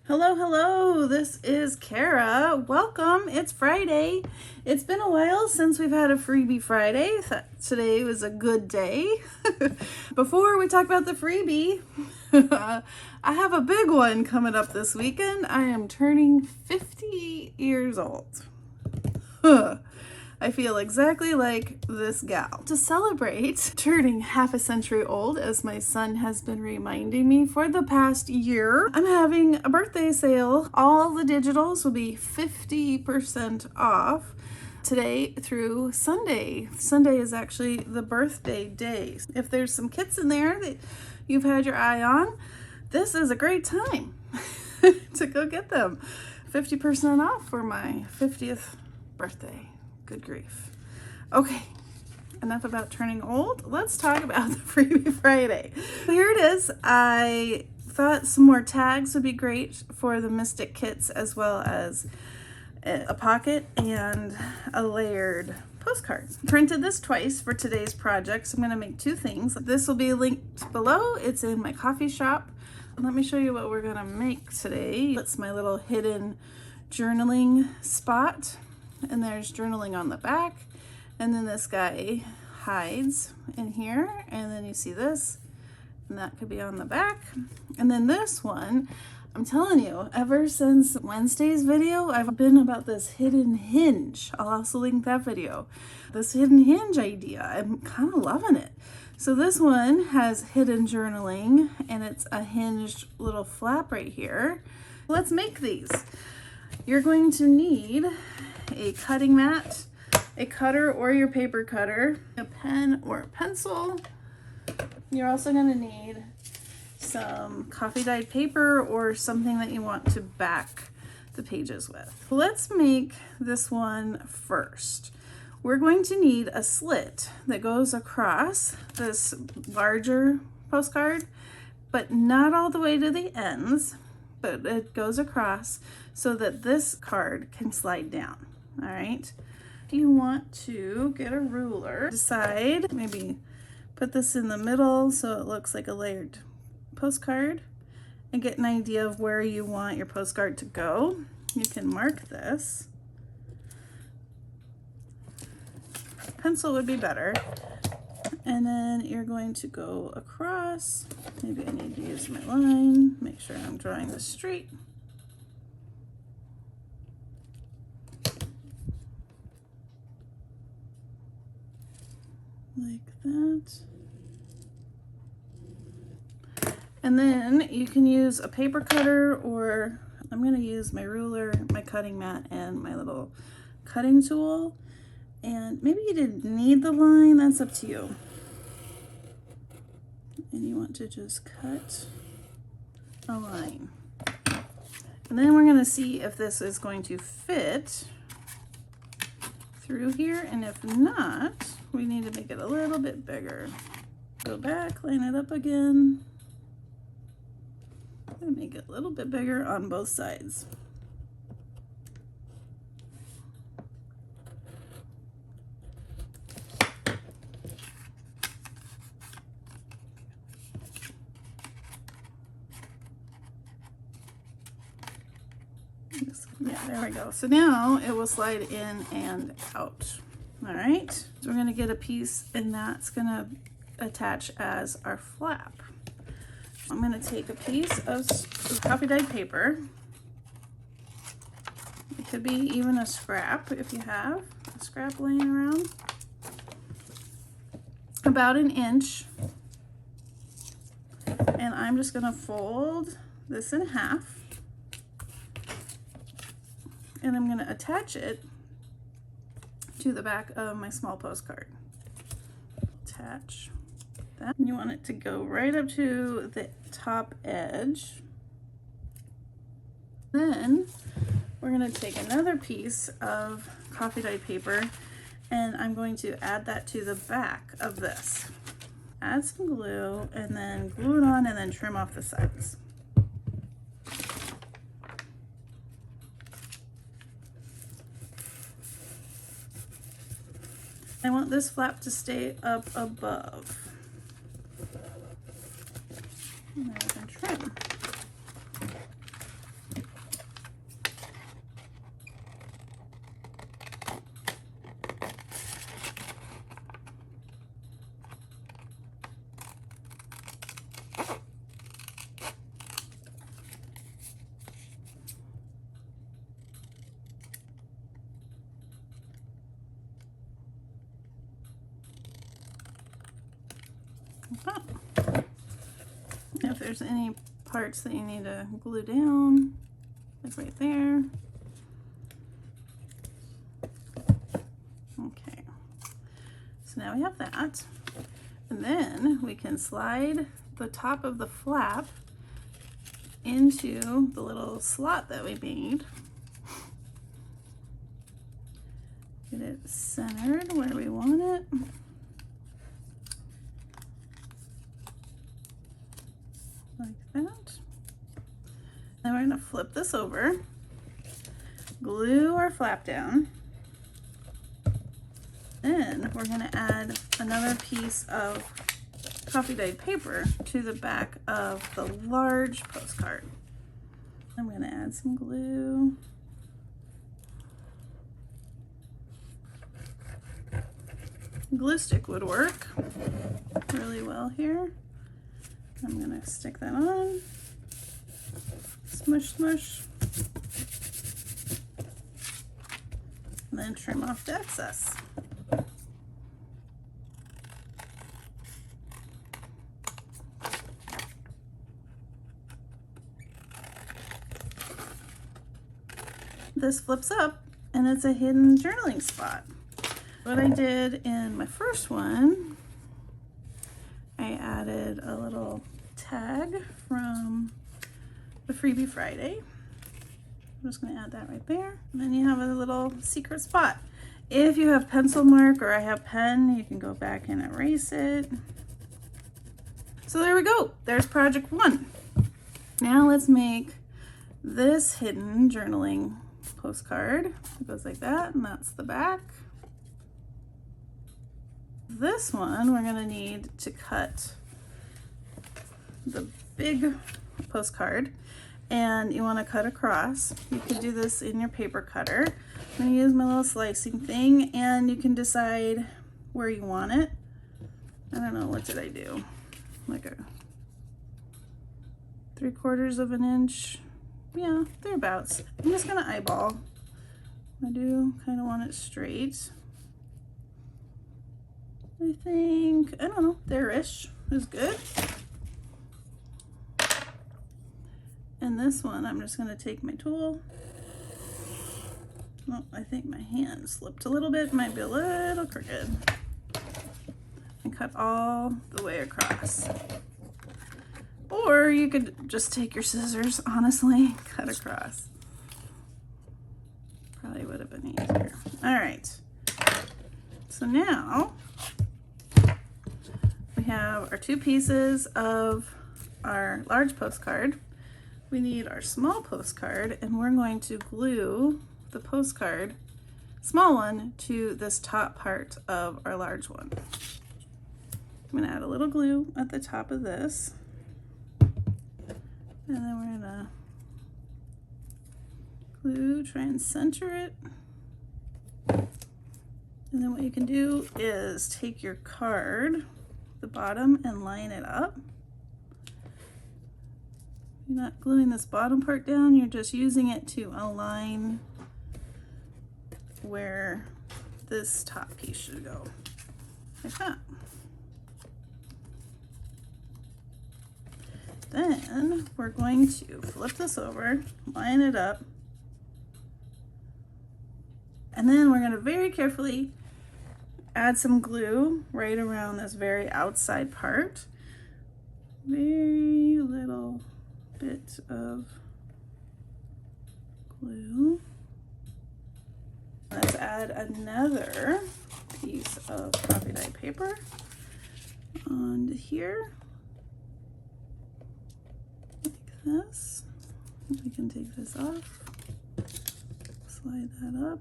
Hello, hello. This is Kara. Welcome. It's Friday. It's been a while since we've had a freebie Friday. Today was a good day. Before we talk about the freebie, I have a big one coming up this weekend. I am turning 50 years old. I feel exactly like this gal. To celebrate turning half a century old, as my son has been reminding me for the past year, I'm having a birthday sale. All the digitals will be 50% off today through Sunday. Sunday is actually the birthday day. If there's some kits in there that you've had your eye on, this is a great time to go get them. 50% off for my 50th birthday. Good grief. Okay, enough about turning old. Let's talk about the Freebie Friday. Here it is. I thought some more tags would be great for the Mystic kits, as well as a pocket and a layered postcard. Printed this twice for today's project, so I'm going to make two things. This will be linked below. It's in my coffee shop. Let me show you what we're going to make today. That's my little hidden journaling spot. And there's journaling on the back, and then this guy hides in here, and then you see this, and that could be on the back. And then this one, I'm telling you, ever since Wednesday's video, I've been about this hidden hinge. I'll also link that video. This hidden hinge idea, I'm kind of loving it. So this one has hidden journaling, and it's a hinged little flap right here. Let's make these. You're going to need a cutting mat, a cutter or your paper cutter, a pen or a pencil. You're also going to need some coffee dyed paper or something that you want to back the pages with. Let's make this one first. We're going to need a slit that goes across this larger postcard, but not all the way to the ends, but it goes across so that this card can slide down. All right, if you want to get a ruler, decide, maybe put this in the middle so it looks like a layered postcard, and get an idea of where you want your postcard to go. You can mark this. Pencil would be better. And then you're going to go across. Maybe I need to use my line, make sure I'm drawing this straight. Like that. And then you can use a paper cutter, or I'm going to use my ruler, my cutting mat, and my little cutting tool. And maybe you didn't need the line, that's up to you. And you want to just cut a line. And then we're going to see if this is going to fit through here, and if not, we need to make it a little bit bigger. Go back, line it up again, and make it a little bit bigger on both sides. Yeah, there we go. So now it will slide in and out. All right, so we're gonna get a piece, and that's gonna attach as our flap. I'm gonna take a piece of coffee dyed paper. It could be even a scrap if you have a scrap laying around. About an inch. And I'm just gonna fold this in half. And I'm gonna attach it to the back of my small postcard. Attach that. You want it to go right up to the top edge. Then we're gonna take another piece of coffee dyed paper, and I'm going to add that to the back of this. Add some glue, and then glue it on, and then trim off the sides. I want this flap to stay up above. And then I can trim. up. If there's any parts that you need to glue down, like right there. Okay, so now we have that. And then we can slide the top of the flap into the little slot that we made. Get it centered where we want it. Like that. Then we're going to flip this over, glue our flap down. Then we're going to add another piece of coffee dyed paper to the back of the large postcard. I'm going to add some glue. Glue stick would work really well here. I'm going to stick that on. Smush, smush. And then trim off the excess. This flips up and it's a hidden journaling spot. What I did in my first one, I added a little tag from the Freebie Friday. I'm just going to add that right there. And then you have a little secret spot. If you have pencil mark or I have pen, you can go back and erase it. So there we go. There's project 1. Now let's make this hidden journaling postcard. It goes like that, and that's the back. This one, we're going to need to cut the big postcard, and you want to cut across. You could do this in your paper cutter. I'm going to use my little slicing thing, and you can decide where you want it. I don't know, what did I do? Like a 3/4 of an inch. Yeah, thereabouts. I'm just gonna eyeball. I do kind of want it straight. I think, I don't know, there-ish is good. And this one, I'm just gonna take my tool. Oh, I think my hand slipped a little bit, might be a little crooked. And cut all the way across. Or you could just take your scissors, honestly, cut across. Probably would have been easier. All right. So now we have our 2 pieces of our large postcard. We need our small postcard, and we're going to glue the postcard, small one, to this top part of our large one. I'm going to add a little glue at the top of this. And then we're gonna glue, try and center it. And then what you can do is take your card, the bottom, and line it up. You're not gluing this bottom part down, you're just using it to align where this top piece should go, like that. Then we're going to flip this over, line it up, and then we're going to very carefully add some glue right around this very outside part. Very little bit of glue. Let's add another piece of coffee dyed paper onto here. This. We can take this off, slide that up.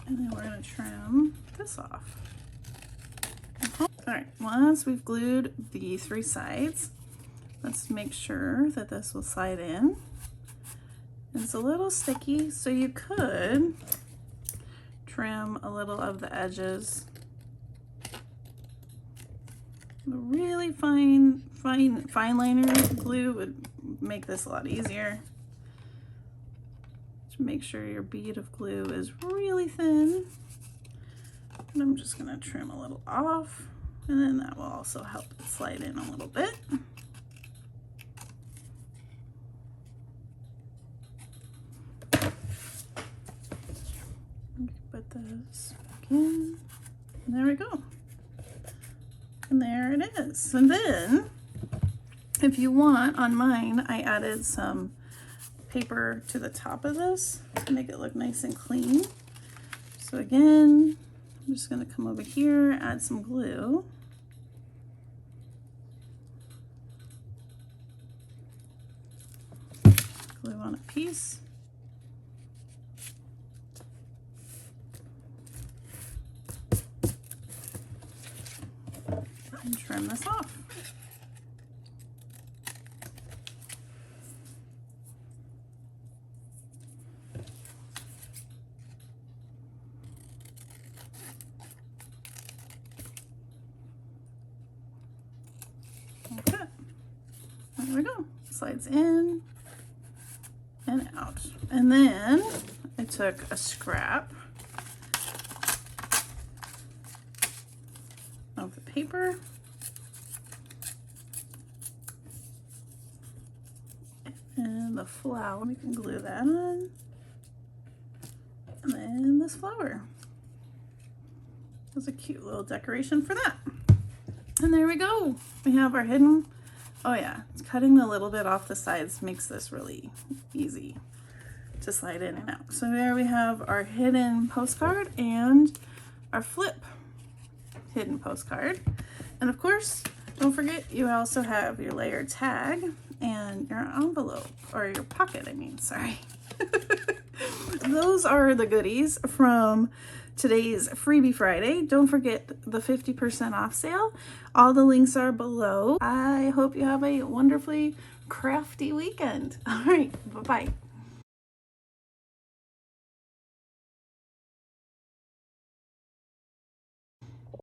And then we're going to trim this off. All right, once we've glued the 3 sides, let's make sure that this will slide in. It's a little sticky, so you could trim a little of the edges. The really fine liner glue would make this a lot easier. to make sure your bead of glue is really thin. And I'm just going to trim a little off, and then that will also help it slide in a little bit. Put this back in, and there we go. And there it is. And then, if you want, on mine, I added some paper to the top of this to make it look nice and clean. So again, I'm just going to come over here, add some glue. Glue on a piece. And trim this off. Okay, there we go. Slides in and out. And then I took a scrap of the paper and the flower. We can glue that on. And then this flower. That's a cute little decoration for that. And there we go. We have our hidden, oh yeah, it's cutting a little bit off the sides makes this really easy to slide in and out. So there we have our hidden postcard and our flip hidden postcard. And of course, don't forget you also have your layer tag and your envelope, or your pocket, I mean, sorry. Those are the goodies from today's Freebie Friday. Don't forget the 50% off sale. All the links are below. I hope you have a wonderfully crafty weekend. All right, bye-bye.